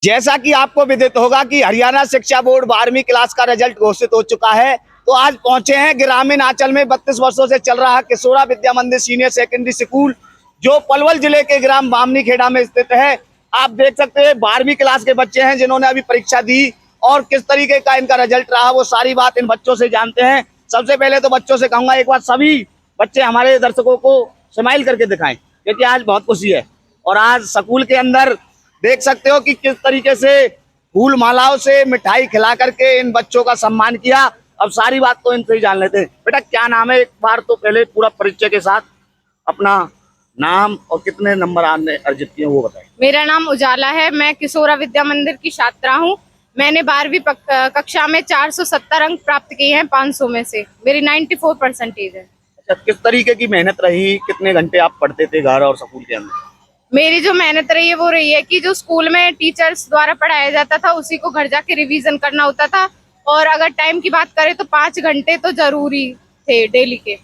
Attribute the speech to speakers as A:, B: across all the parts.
A: जैसा कि आपको विदित होगा कि हरियाणा शिक्षा बोर्ड 12वीं क्लास का रिजल्ट घोषित हो चुका है, तो आज पहुंचे हैं ग्रामीण आंचल में 32 वर्षों से चल रहा किशोरा विद्या मंदिर सीनियर सेकेंडरी स्कूल, जो पलवल जिले के ग्राम बामनी खेड़ा में स्थित है। आप देख सकते हैं 12वीं क्लास के बच्चे हैं जिन्होंने अभी परीक्षा दी, और किस तरीके का इनका रिजल्ट रहा वो सारी बात इन बच्चों से जानते हैं। सबसे पहले तो बच्चों से कहूंगा एक बार सभी बच्चे हमारे दर्शकों को स्माइल करके दिखाएं, क्योंकि आज बहुत खुशी है। और आज स्कूल के अंदर देख सकते हो कि किस तरीके से फूल मालाओं से मिठाई खिला करके इन बच्चों का सम्मान किया। अब सारी बात तो इनसे ही जान लेते हैं। बेटा क्या नाम है, एक बार तो पहले पूरा परिचय के साथ अपना नाम और कितने नंबर आपने अर्जित किए वो बताएं।
B: मेरा नाम उजाला है, मैं किशोरा विद्या मंदिर की छात्रा हूँ। मैंने 12वीं कक्षा में 470 अंक प्राप्त किए हैं 500 में से। मेरी 94% है।
A: अच्छा, किस तरीके की मेहनत रही, कितने घंटे आप पढ़ते थे घर और स्कूल के अंदर?
B: मेरी जो मेहनत रही है वो रही है कि जो स्कूल में टीचर्स द्वारा पढ़ाया जाता था उसी को घर जाके रिवीजन करना होता था, और अगर टाइम की बात करें तो 5 घंटे तो जरूरी थे डेली के।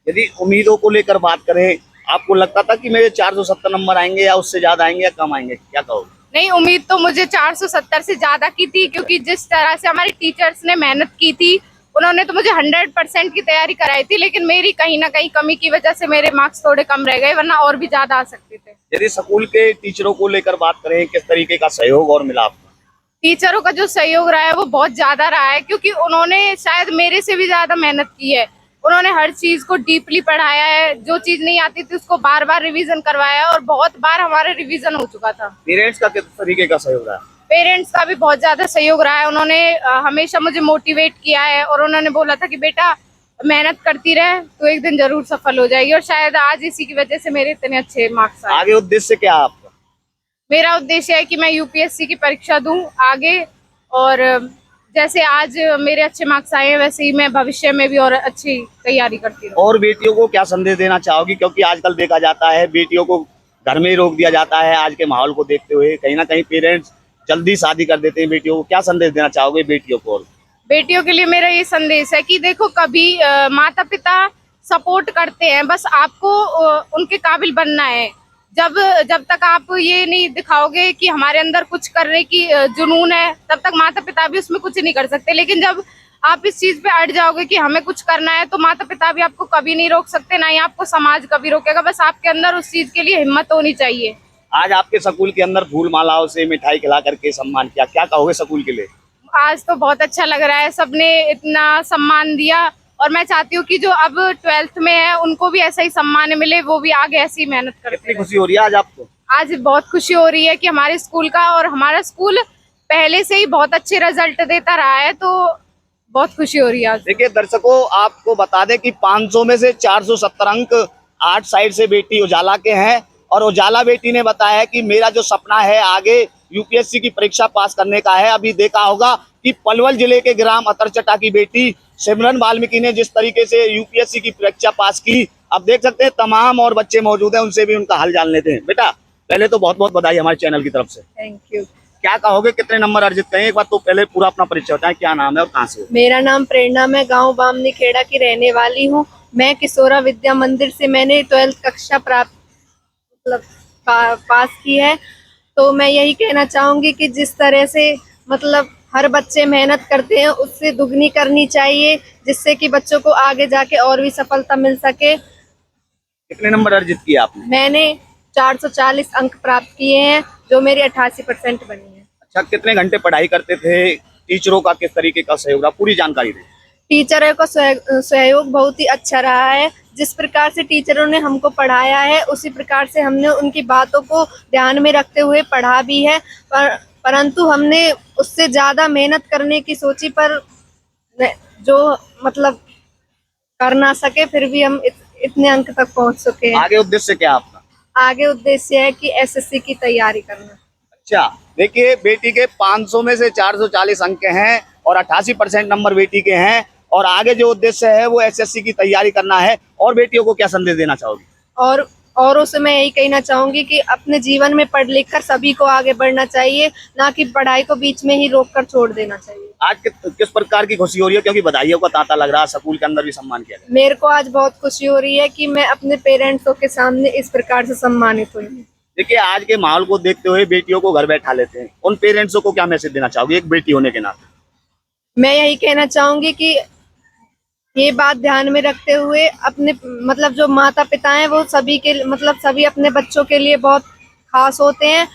A: यदि उम्मीदों को लेकर बात करें, आपको लगता था कि मेरे 470 नंबर आएंगे या उससे ज्यादा आएंगे या कम आएंगे, क्या कहोगे?
B: नहीं, उम्मीद तो मुझे 470 से ज्यादा की थी, क्योंकि जिस तरह से हमारे टीचर्स ने मेहनत की थी उन्होंने तो मुझे 100% की तैयारी कराई थी, लेकिन मेरी कहीं ना कहीं कमी की वजह से मेरे मार्क्स थोड़े कम रह गए, वरना और भी ज्यादा आ सकते थे।
A: यदि स्कूल के टीचरों को लेकर बात करें, किस तरीके का सहयोग और मिला आपको?
B: टीचरों का जो सहयोग रहा है वो बहुत ज्यादा रहा है, क्योंकि उन्होंने शायद मेरे से भी ज्यादा मेहनत की है। उन्होंने हर चीज को डीपली पढ़ाया है, जो चीज नहीं आती थी उसको बार बार रिवीजन करवाया है, और बहुत बार हमारा रिवीजन हो चुका था।
A: पेरेंट्स का किस तरीके का सहयोग रहा?
B: पेरेंट्स का भी बहुत ज्यादा सहयोग रहा है। उन्होंने हमेशा मुझे मोटिवेट किया है, और उन्होंने बोला था कि बेटा मेहनत करती रहे तो एक दिन जरूर सफल हो जाएगी, और शायद आज इसी की वजह से मेरे इतने अच्छे मार्क्स आए।
A: आगे उद्देश्य क्या है आपका?
B: मेरा उद्देश्य है कि मैं यूपीएससी की परीक्षा दूं आगे, और जैसे आज मेरे अच्छे मार्क्स आए हैं वैसे ही मैं भविष्य में भी और अच्छी तैयारी करती रहूं।
A: और बेटियों को क्या संदेश देना चाहोगी, क्योंकि आजकल देखा जाता है बेटियों को घर में ही रोक दिया जाता है। आज के माहौल को देखते हुए कहीं ना कहीं पेरेंट्स जल्दी शादी कर देते हैं बेटियों को, क्या संदेश देना चाहोगे बेटियों को?
B: बेटियों के लिए मेरा ये संदेश है कि देखो, कभी माता पिता सपोर्ट करते हैं, बस आपको उनके काबिल बनना है। जब तक आप ये नहीं दिखाओगे कि हमारे अंदर कुछ करने की जुनून है, तब तक माता पिता भी उसमें कुछ नहीं कर सकते। लेकिन जब आप इस चीज पे अड़ जाओगे कि हमें कुछ करना है, तो माता पिता भी आपको कभी नहीं रोक सकते, ना ही आपको समाज कभी रोकेगा। बस आपके अंदर उस चीज के लिए हिम्मत होनी चाहिए।
A: आज आपके स्कूल के अंदर फूल मालाओं से मिठाई खिला करके सम्मान किया, क्या कहोगे स्कूल के लिए?
B: आज तो बहुत अच्छा लग रहा है, सबने इतना सम्मान दिया, और मैं चाहती हूँ कि जो अब 12th में है उनको भी ऐसा ही सम्मान मिले, वो भी आगे ऐसी मेहनत करते
A: कितनी
B: रहें।
A: खुशी हो रही है आज आपको?
B: आज बहुत खुशी हो रही है कि हमारे स्कूल का, और हमारा स्कूल पहले से ही बहुत अच्छे रिजल्ट देता रहा है, तो बहुत खुशी हो रही है आज।
A: देखिए दर्शकों, आपको बता दें कि 500 में से 470 अंक 8 साइड से बेटी उजाला के हैं, और उजाला बेटी ने बताया है कि मेरा जो सपना है आगे यूपीएससी की परीक्षा पास करने का है। अभी देखा होगा कि पलवल जिले के ग्राम अतरचटा की बेटी सिमरन वाल्मीकि ने जिस तरीके से यूपीएससी की परीक्षा पास की, अब देख सकते हैं तमाम और बच्चे मौजूद हैं, उनसे भी उनका हाल जान लेते हैं। बेटा पहले तो बहुत बहुत बधाई हमारे चैनल की तरफ से।
B: Thank you.
A: क्या कहोगे, कितने नंबर अर्जित करें? एक बार तो पहले पूरा अपना परिचय बताएं, क्या नाम है और कहाँ से हो?
C: मेरा नाम प्रेरणा, मैं गांव बामनी खेड़ा की रहने वाली हूं। मैं किशोरा विद्या मंदिर से मैंने 12th कक्षा प्राप्त पास की है। तो मैं यही कहना चाहूंगी कि जिस तरह से हर बच्चे मेहनत करते हैं उससे दुगनी करनी चाहिए, जिससे कि बच्चों को आगे जाके और भी सफलता मिल सके।
A: कितने नंबर अर्जित किए आपने?
C: मैंने 440 अंक प्राप्त किए हैं, जो मेरी 88% बनी है।
A: अच्छा, कितने घंटे पढ़ाई करते थे? टीचरों का किस तरीके का सहयोग रहा, पूरी जानकारी दें।
C: टीचरों का सहयोग बहुत ही अच्छा रहा है। जिस प्रकार से टीचरों ने हमको पढ़ाया है उसी प्रकार से हमने उनकी बातों को ध्यान में रखते हुए पढ़ा भी है, परंतु हमने उससे ज्यादा मेहनत करने की सोची, पर जो कर ना सके, फिर भी हम इतने अंक तक पहुंच चुके हैं।
A: आगे उद्देश्य क्या आपका?
C: आगे उद्देश्य है कि एसएससी की तैयारी करना।
A: अच्छा, देखिए बेटी के 500 में से 440 अंक हैं और 88% नंबर बेटी के हैं, और आगे जो उद्देश्य है वो एसएससी की तैयारी करना है। और बेटियों को क्या संदेश देना चाहोगी?
C: और उसे मैं यही कहना चाहूंगी कि अपने जीवन में पढ़ लिख कर सभी को आगे बढ़ना चाहिए, ना कि पढ़ाई को बीच में ही रोक कर छोड़ देना चाहिए।
A: आज किस प्रकार की खुशी हो रही है, क्योंकि बधाइयों का तांता लग रहा है, स्कूल के अंदर भी सम्मान किया गया?
C: मेरे को आज बहुत खुशी हो रही है कि मैं अपने पेरेंट्सों के सामने इस प्रकार से सम्मानित हुई हूँ।
A: देखिए आज के माहौल को देखते हुए बेटियों को घर बैठा लेते हैं, उन पेरेंट्सों को क्या मैसेज देना चाहोगे एक बेटी होने के नाते?
C: मैं यही कहना चाहूंगी कि ये बात ध्यान में रखते हुए अपने मतलब जो माता पिता हैं वो सभी के मतलब सभी अपने बच्चों के लिए बहुत खास होते हैं,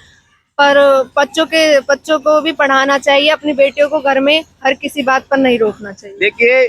C: पर बच्चों को भी पढ़ाना चाहिए, अपनी बेटियों को घर में हर किसी बात पर नहीं रोकना चाहिए।
A: देखिए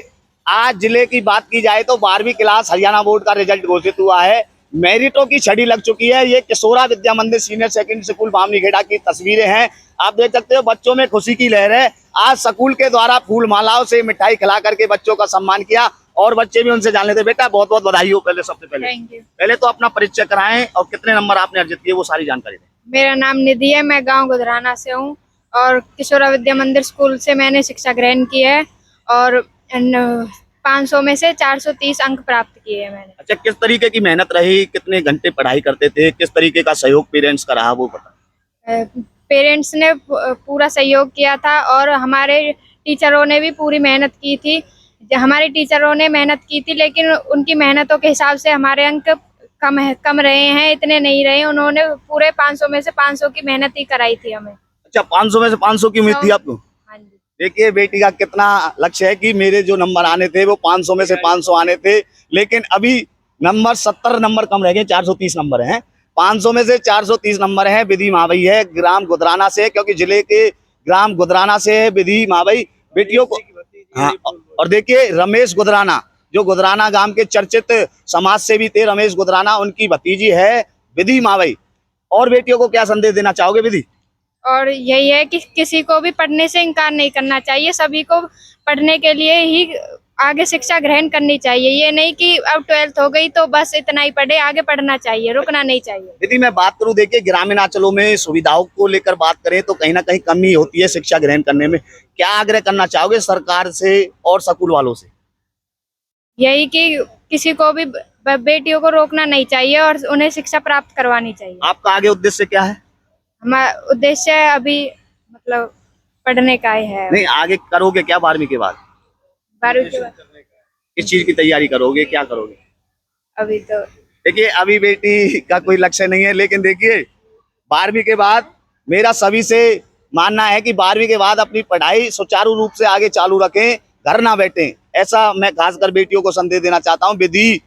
A: आज जिले की बात की जाए तो 12वीं क्लास हरियाणा बोर्ड का रिजल्ट घोषित हुआ है, मेरिटों की छड़ी लग चुकी है। ये किशोरा विद्या मंदिर सीनियर सेकेंडरी स्कूल बामनीखेड़ा की तस्वीरें हैं, आप देख सकते हो बच्चों में खुशी की लहर है। आज स्कूल के द्वारा फूल मालाओं से मिठाई खिला करके बच्चों का सम्मान किया और बच्चे भी उनसे जान लेते। बेटा बहुत बहुत बधाई हो पहले, सबसे पहले
B: थैंक यू।
A: पहले तो अपना परिचय कराएं और कितने नंबर आपने अर्जित किए वो सारी जानकारी दें।
B: मेरा नाम निधि है, मैं गांव गुजराना से हूँ और किशोरा विद्या मंदिर स्कूल से मैंने शिक्षा ग्रहण की है और 500 में से 430 अंक प्राप्त किए हैं मैंने।
A: अच्छा, किस तरीके की मेहनत रही, कितने घंटे पढ़ाई करते थे, किस तरीके का सहयोग पेरेंट्स का रहा वो बता।
B: पेरेंट्स ने पूरा सहयोग किया था और हमारे टीचरों ने भी पूरी मेहनत की थी। हमारे टीचरों ने मेहनत की थी लेकिन उनकी मेहनतों के हिसाब से हमारे अंक कम रहे हैं, इतने नहीं रहे। उन्होंने पूरे 500 में से 500 की मेहनत ही कराई थी हमें।
A: अच्छा, 500 में से 500 की उम्मीद थी आपको?
B: हाँ जी।
A: देखिए बेटी का कितना लक्ष्य है कि मेरे जो नंबर आने थे वो 500 में से 500 आने थे, लेकिन अभी नंबर 70 नंबर कम रह गए, 430 नंबर हैं। 500 में से 430 नंबर हैं। विधि मावई है, ग्राम गुदराना से, क्योंकि जिले के ग्राम गुदराना से है विधि मावई। बेटियों को हाँ, और देखिए रमेश गुदराना जो गुदराना गांव के चर्चित समाज सेवी थे, रमेश गुदराना, उनकी भतीजी है विधि मावई। और बेटियों को क्या संदेश देना चाहोगे विधि?
B: और यही है कि किसी को भी पढ़ने से इनकार नहीं करना चाहिए, सभी को पढ़ने के लिए ही आगे शिक्षा ग्रहण करनी चाहिए। ये नहीं कि अब 12th हो गई तो बस इतना ही पढ़े, आगे पढ़ना चाहिए, रुकना नहीं चाहिए।
A: यदि मैं बात करूं, देखिए ग्रामीण अंचलों में सुविधाओं को लेकर बात करें तो कहीं ना कहीं कमी होती है शिक्षा ग्रहण करने में, क्या आग्रह करना चाहोगे सरकार से और स्कूल वालों से?
B: यही कि किसी को भी बेटियों को रोकना नहीं चाहिए और उन्हें शिक्षा प्राप्त करवानी चाहिए।
A: आपका आगे उद्देश्य क्या है?
B: हमारा उद्देश्य अभी मतलब पढ़ने का ही है।
A: नहीं, आगे करोगे क्या 12वीं के बाद?
B: 12वीं के बाद
A: किस चीज की तैयारी करोगे, क्या करोगे?
B: अभी तो
A: देखिए अभी बेटी का कोई लक्ष्य नहीं है, लेकिन देखिए 12वीं के बाद मेरा सभी से मानना है कि 12वीं के बाद अपनी पढ़ाई सुचारू रूप से आगे चालू रखें, घर ना बैठें। ऐसा मैं खासकर बेटियों को संदेश देना चाहता हूं। विधि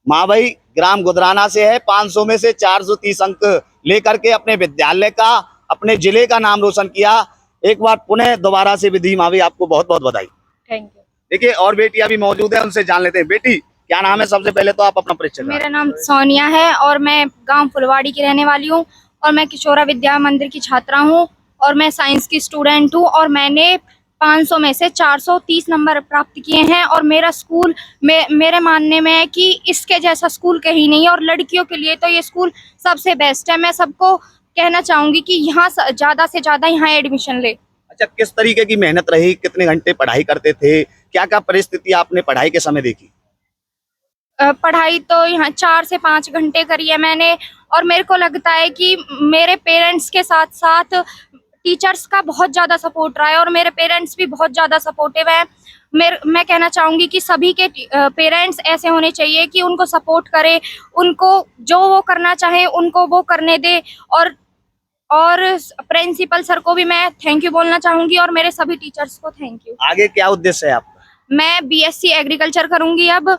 A: मावई ग्राम गुदराना से है, 500 में से 430 अंक लेकर के अपने विद्यालय का, अपने जिले का नाम रोशन किया। एक बार पुनः दोबारा से विधि मावई आपको बहुत बहुत बधाई।
B: Thank you.
A: देखिए और बेटियां भी मौजूद है, उनसे जान लेते हैं। बेटी क्या नाम है? सबसे पहले तो आप अपना परिचय दें।
B: मेरा नाम सोनिया है और मैं गांव फुलवाड़ी की रहने वाली हूं और मैं किशोरा विद्या मंदिर की छात्रा हूं और मैं साइंस की स्टूडेंट हूं और मैंने 500 में से 430 नंबर प्राप्त किए हैं और मेरा स्कूल मेरे मानने में है कि इसके जैसा स्कूल कहीं नहीं है और लड़कियों के लिए तो ये स्कूल सबसे बेस्ट है। मैं सबको कहना चाहूँगी कि यहाँ ज़्यादा से ज़्यादा यहाँ एडमिशन ले।
A: अच्छा, किस तरीके की मेहनत रही, कितने घंटे पढ़ाई करते थे, क्या क्या परिस्थिति आपने पढ़ाई के समय देखी?
B: पढ़ाई तो यहाँ 4 से 5 घंटे करी है मैंने और मेरे को लगता है कि मेरे पेरेंट्स के साथ साथ टीचर्स का बहुत ज़्यादा सपोर्ट रहा है और मेरे पेरेंट्स भी बहुत ज़्यादा सपोर्टिव है। मैं कहना चाहूँगी कि सभी के पेरेंट्स ऐसे होने चाहिए कि उनको सपोर्ट करे, उनको जो वो करना चाहे उनको वो करने दे और प्रिंसिपल सर को भी मैं थैंक यू बोलना चाहूँगी और मेरे सभी टीचर्स को थैंक यू।
A: आगे क्या उद्देश्य है आपका?
B: मैं BSc एग्रीकल्चर करूँगी अब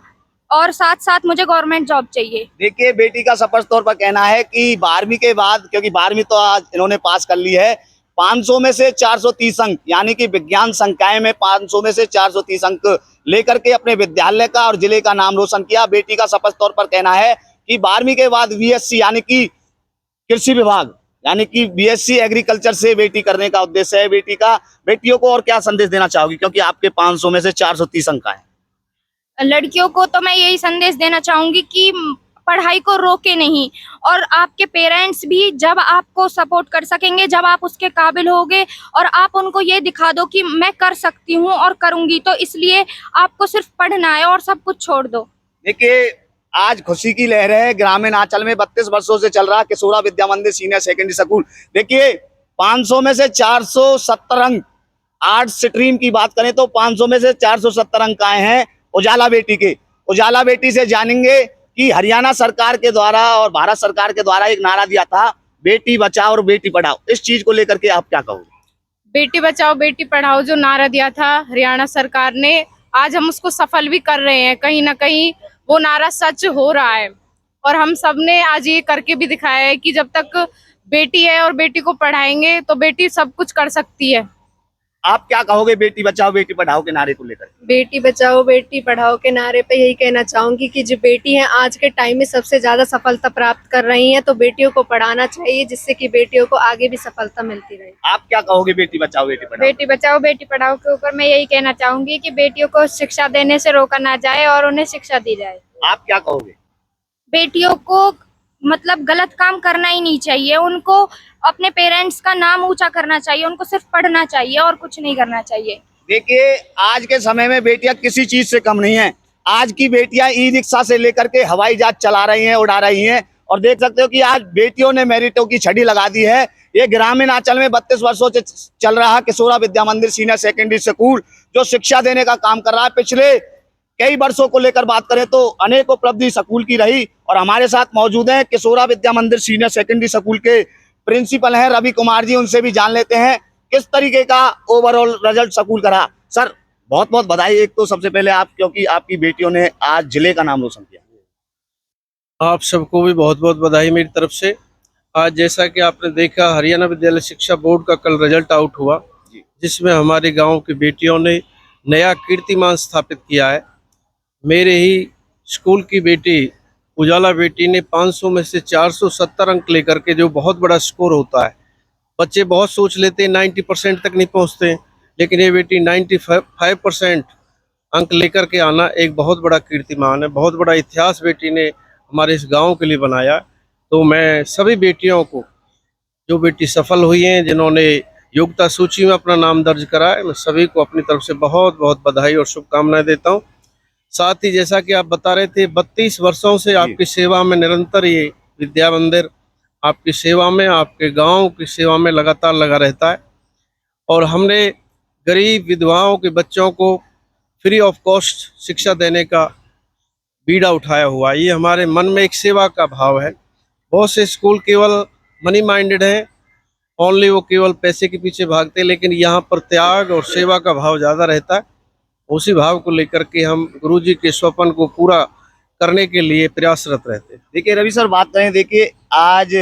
B: और साथ साथ मुझे गवर्नमेंट जॉब चाहिए।
A: देखिए बेटी का स्पष्ट तौर पर कहना है कि 12वीं के बाद, क्योंकि 12वीं तो आज इन्होंने पास कर ली है, 500 में से 430 अंक यानी कि विज्ञान संकाय में 500 में से 430 अंक लेकर के अपने विद्यालय का और जिले का नाम रोशन किया। बेटी का स्पष्ट तौर पर कहना है कि 12वीं के बाद BSc यानी कि कृषि विभाग यानी कि BSc एग्रीकल्चर से बेटी करने का उद्देश्य है बेटी का। बेटियों को और क्या संदेश देना चाहोगी, क्योंकि आपके 500 में से 430 अंक आए?
B: लड़कियों को तो मैं यही संदेश देना चाहूंगी कि पढ़ाई को रोके नहीं और आपके पेरेंट्स भी जब आपको सपोर्ट कर सकेंगे, जब आप उसके काबिल होगे और आप उनको ये दिखा दो कि मैं कर सकती हूँ और करूंगी, तो इसलिए आपको सिर्फ पढ़ना है और सब कुछ छोड़ दो।
A: देखिए आज खुशी की लहर है ग्रामीण आंचल में। 32 वर्षों से चल रहा किशोरा विद्या मंदिर सीनियर सेकेंडरी स्कूल। देखिए 500 में से 470 अंक, आर्ट्स स्ट्रीम की बात करें तो 500 में से 470 अंक आए हैं उजाला बेटी के। उजाला बेटी से जानेंगे कि हरियाणा सरकार के द्वारा और भारत सरकार के द्वारा एक नारा दिया था, बेटी बचाओ और बेटी पढ़ाओ, इस चीज को लेकर के आप क्या कहोगे?
B: बेटी बचाओ बेटी पढ़ाओ जो नारा दिया था हरियाणा सरकार ने, आज हम उसको सफल भी कर रहे हैं। कहीं ना कहीं वो नारा सच हो रहा है और हम सब ने आज ये करके भी दिखाया है कि जब तक बेटी है और बेटी को पढ़ाएंगे तो बेटी सब कुछ कर सकती है।
A: आप क्या कहोगे बेटी बचाओ बेटी पढ़ाओ के नारे को लेकर?
C: बेटी बचाओ बेटी पढ़ाओ के नारे पे यही कहना चाहूंगी कि जो बेटी हैं आज के टाइम में सबसे ज्यादा सफलता प्राप्त कर रही हैं, तो बेटियों को पढ़ाना चाहिए जिससे कि बेटियों को आगे भी सफलता मिलती रहे।
A: आप क्या कहोगे बेटी बचाओ बेटी पढ़ाओ?
D: बेटी बचाओ बेटी पढ़ाओ के ऊपर मैं यही कहना चाहूंगी कि बेटियों को शिक्षा देने से रोका ना जाए और उन्हें शिक्षा दी जाए।
A: आप क्या कहोगे?
D: बेटियों को मतलब गलत काम करना ही नहीं चाहिए, उनको अपने पेरेंट्स का नाम ऊंचा करना चाहिए, उनको सिर्फ पढ़ना चाहिए और कुछ नहीं करना चाहिए।
A: देखिए आज के समय में बेटियां किसी चीज से कम नहीं है। आज की बेटियां ई रिक्शा से लेकर के हवाई जहाज चला रही हैं, उड़ा रही हैं, और देख सकते हो कि आज बेटियों ने मेरिटों की छड़ी लगा दी है। ये ग्रामीण आंचल में 32 वर्षों से चल रहा किशोरा विद्या मंदिर सीनियर सेकेंडरी स्कूल जो शिक्षा देने का काम कर रहा है। पिछले कई वर्षों को लेकर बात करें तो अनेक उपलब्धि स्कूल की रही, और हमारे साथ मौजूद हैं किशोरा विद्या मंदिर सीनियर सेकेंडरी स्कूल के प्रिंसिपल हैं रवि कुमार जी। उनसे भी जान लेते हैं किस तरीके का ओवरऑल रिजल्ट स्कूल का रहा। सर बहुत बहुत बधाई। एक तो सबसे पहले आप, क्योंकि आपकी बेटियों ने आज जिले का नाम रोशन किया।
E: आप सबको भी बहुत बहुत बधाई मेरी तरफ से। आज जैसा कि आपने देखा हरियाणा विद्यालय शिक्षा बोर्ड का कल रिजल्ट आउट हुआ, जिसमें हमारे गांव की बेटियों ने नया कीर्तिमान स्थापित किया है। मेरे ही स्कूल की बेटी उजाला बेटी ने 500 में से 470 अंक लेकर के, जो बहुत बड़ा स्कोर होता है। बच्चे बहुत सोच लेते हैं 90% तक नहीं पहुंचते, लेकिन ये बेटी 95% अंक लेकर के आना एक बहुत बड़ा कीर्तिमान है, बहुत बड़ा इतिहास बेटी ने हमारे इस गांव के लिए बनाया। तो मैं सभी बेटियों को, जो बेटी सफल हुई हैं, जिन्होंने योग्यता सूची में अपना नाम दर्ज करा है, मैं सभी को अपनी तरफ से बहुत बहुत बधाई और शुभकामनाएं देता हूं। साथ ही जैसा कि आप बता रहे थे 32 वर्षों से आपकी सेवा में निरंतर ये विद्या मंदिर आपकी सेवा में, आपके गांव की सेवा में लगातार लगा रहता है। और हमने गरीब विधवाओं के बच्चों को फ्री ऑफ कॉस्ट शिक्षा देने का बीड़ा उठाया हुआ। ये हमारे मन में एक सेवा का भाव है। बहुत से स्कूल केवल मनी माइंडेड हैं, ओनली वो केवल पैसे के पीछे भागते हैं, लेकिन यहाँ पर त्याग और सेवा का भाव ज़्यादा रहता है। उसी भाव को लेकर के हम गुरुजी के स्वप्न को पूरा करने के लिए प्रयासरत रहते हैं।
A: देखिए रवि सर बात करें, देखिए आज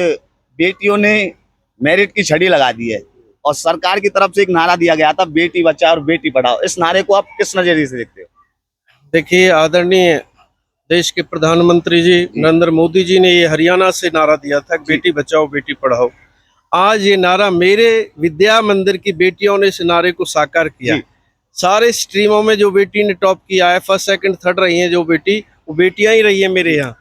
A: बेटियों ने मेरिट की छड़ी लगा दी है और सरकार की तरफ से एक नारा दिया गया था बेटी बचाओ और बेटी पढ़ाओ। इस नारे को आप किस नजरिए से देखते हो?
E: देखिए आदरणीय देश के प्रधानमंत्री जी नरेंद्र मोदी जी ने ये हरियाणा से नारा दिया था बेटी बचाओ बेटी पढ़ाओ। आज ये नारा मेरे विद्या मंदिर की बेटियों ने इस नारे को साकार किया। सारे स्ट्रीमों में जो बेटी ने टॉप किया है, फर्स्ट सेकंड थर्ड रही हैं जो बेटी, वो बेटियां ही रही हैं मेरे यहाँ।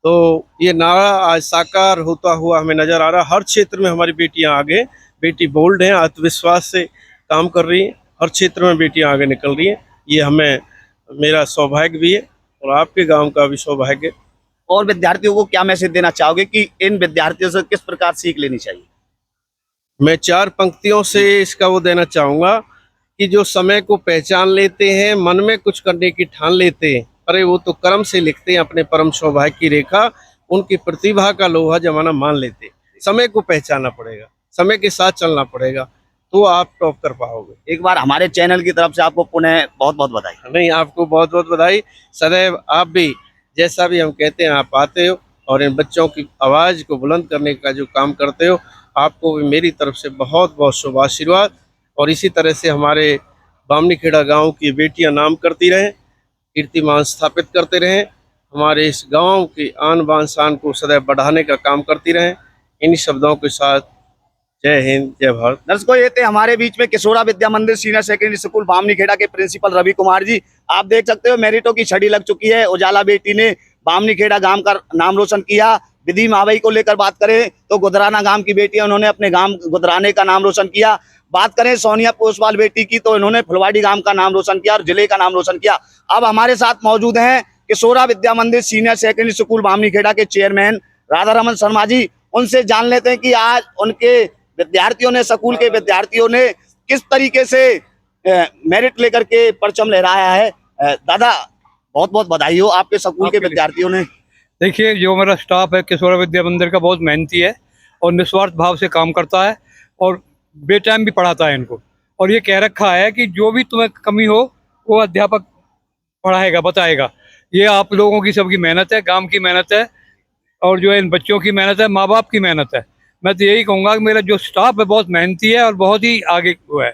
E: तो ये नारा आज साकार होता हुआ हमें नजर आ रहा है। हर क्षेत्र में हमारी बेटियां आगे, बेटी बोल्ड हैं, आत्मविश्वास से काम कर रही हैं, हर क्षेत्र में बेटियां आगे निकल रही हैं। ये हमें, मेरा सौभाग्य भी है और आपके गांव का भी सौभाग्य।
A: और विद्यार्थियों को क्या मैसेज देना चाहोगे कि इन विद्यार्थियों से किस प्रकार सीख लेनी चाहिए?
E: मैं 4 पंक्तियों से इसका वो देना चाहूँगा कि जो समय को पहचान लेते हैं, मन में कुछ करने की ठान लेते हैं, अरे वो तो कर्म से लिखते हैं अपने परम सौभाग्य की रेखा, उनकी प्रतिभा का लोहा जमाना मान लेते हैं। समय को पहचानना पड़ेगा, समय के साथ चलना पड़ेगा, तो आप टॉप कर पाओगे।
A: एक बार हमारे चैनल की तरफ से आपको पुनः बहुत बहुत बधाई।
E: नहीं, आपको बहुत बहुत बधाई। सदैव आप भी, जैसा भी हम कहते हैं, आप आते हो और इन बच्चों की आवाज़ को बुलंद करने का जो काम करते हो, आपको भी मेरी तरफ से बहुत बहुत शुभ आशीर्वाद। और इसी तरह से हमारे बामनीखेड़ा गांव की बेटियां नाम करती रहें, कीर्तिमान स्थापित करते रहें, हमारे इस गांव की आन बान शान को सदैव बढ़ाने का काम करती रहें। इन शब्दों के साथ जय हिंद, जय भारत।
A: दर्शकों, ये थे हमारे बीच में किशोरा विद्या मंदिर सीनियर सेकेंडरी स्कूल बामनीखेड़ा के प्रिंसिपल रवि कुमार जी। आप देख सकते हो मेरिटों की छड़ी लग चुकी है। उजाला बेटी ने बामनीखेड़ा गांव का नाम रोशन किया। विधि मावई को लेकर बात करें तो गुदराना गांव की बेटी, उन्होंने अपने गांव गुदराने का नाम रोशन किया। बात करें सोनिया पोसवाल बेटी की, तो इन्होंने फुलवाड़ी गांव का नाम रोशन किया और जिले का नाम रोशन किया। अब हमारे साथ मौजूद हैं किशोरा विद्या मंदिर सीनियर सेकेंडरी स्कूल बामनीखेड़ा के चेयरमैन राधा रमन शर्मा जी। उनसे जान लेते हैं कि आज उनके विद्यार्थियों ने, स्कूल के विद्यार्थियों ने किस तरीके से मेरिट लेकर के परचम लहराया है। दादा बहुत बहुत बधाई हो, आपके स्कूल के विद्यार्थियों ने।
F: देखिए, जो मेरा स्टाफ है किशोरा विद्या मंदिर का बहुत मेहनती है और निस्वार्थ भाव से काम करता है और बेटाइम भी पढ़ाता है इनको। और ये कह रखा है कि जो भी तुम्हें कमी हो वो अध्यापक पढ़ाएगा, बताएगा। ये आप लोगों की सबकी मेहनत है, गांव की मेहनत है, और जो है इन बच्चों की मेहनत है, माँ बाप की मेहनत है। मैं तो यही कहूँगा कि मेरा जो स्टाफ है बहुत मेहनती है और बहुत ही आगे हुआ है।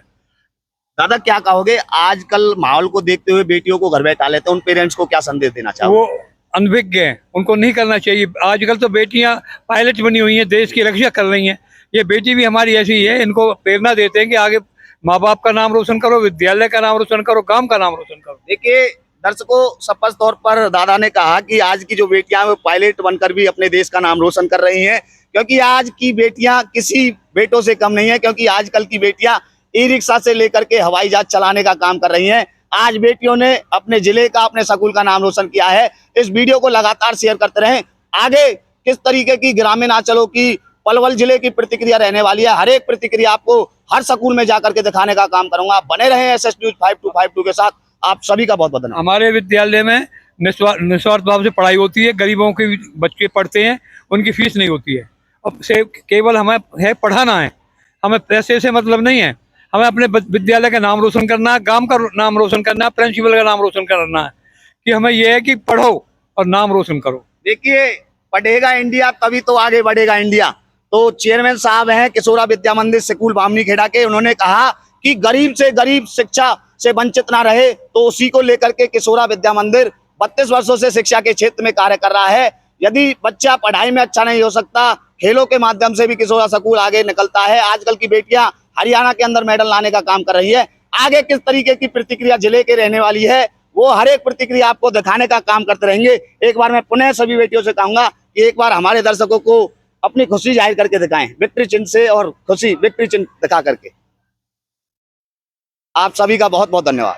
A: दादा क्या कहोगे, आजकल माहौल को देखते हुए बेटियों को घर बैठा लेते हैं, उन पेरेंट्स को क्या संदेश देना चाहोगे?
F: वो अनभिज्ञ हैं, उनको नहीं करना चाहिए। आजकल तो बेटियां पायलट बनी हुई हैं, देश की रक्षा कर रही हैं। ये बेटी भी हमारी ऐसी ही है। इनको प्रेरणा देते हैं कि आगे माँ बाप का नाम रोशन करो, विद्यालय का नाम रोशन करो, गांव का नाम रोशन करो।
A: देखिए दर्शकों, स्पष्ट तौर पर दादा ने कहा कि आज की जो बेटियां हैं वो पायलट बनकर भी अपने देश का नाम रोशन कर रही हैं, क्योंकि आज की बेटियां किसी बेटों से कम नहीं है। क्योंकि आजकल की बेटियां ई रिक्शा से लेकर के हवाई जहाज चलाने का काम कर रही हैं। आज बेटियों ने अपने जिले का, अपने स्कूल का नाम रोशन किया है। इस वीडियो को लगातार शेयर करते रहें। आगे किस तरीके की ग्रामीण अंचलों की, पलवल जिले की प्रतिक्रिया रहने वाली है, हर एक प्रतिक्रिया आपको हर स्कूल में जाकर के दिखाने का काम करूंगा। बने रहे SS न्यूज 5252 के साथ। आप सभी का बहुत बहुत धन्यवाद।
F: हमारे विद्यालय में निस्वार्थ भाव से पढ़ाई होती है। गरीबों के बच्चे पढ़ते हैं, उनकी फीस नहीं होती है। अब से केवल हमें है पढ़ाना है, हमें पैसे से मतलब नहीं है। हमें अपने विद्यालय का नाम रोशन करना है, गांव का नाम रोशन करना है, प्रिंसिपल का नाम रोशन करना है। कि हमें यह है कि पढ़ो और नाम रोशन करो।
A: देखिए, पढ़ेगा इंडिया तभी तो आगे बढ़ेगा इंडिया। तो चेयरमैन साहब हैं किशोरा विद्या मंदिर स्कूल बामनी खेड़ा के, उन्होंने कहा कि गरीब से गरीब शिक्षा से वंचित ना रहे, तो उसी को लेकर के किशोरा विद्या मंदिर 32 वर्षों से शिक्षा के क्षेत्र में कार्य कर रहा है। यदि बच्चा पढ़ाई में अच्छा नहीं हो सकता, खेलों के माध्यम से भी किशोरा स्कूल आगे निकलता है। आजकल की बेटियां हरियाणा के अंदर मेडल लाने का काम कर रही है। आगे किस तरीके की प्रतिक्रिया जिले के रहने वाली है, वो हर एक प्रतिक्रिया आपको दिखाने का काम करते रहेंगे। एक बार मैं पुनः सभी बेटियों से कहूंगा कि एक बार हमारे दर्शकों को अपनी खुशी जाहिर करके दिखाएं, विक्ट्री चिन्ह से, और खुशी विक्ट्री चिन्ह दिखा करके। आप सभी का बहुत बहुत धन्यवाद।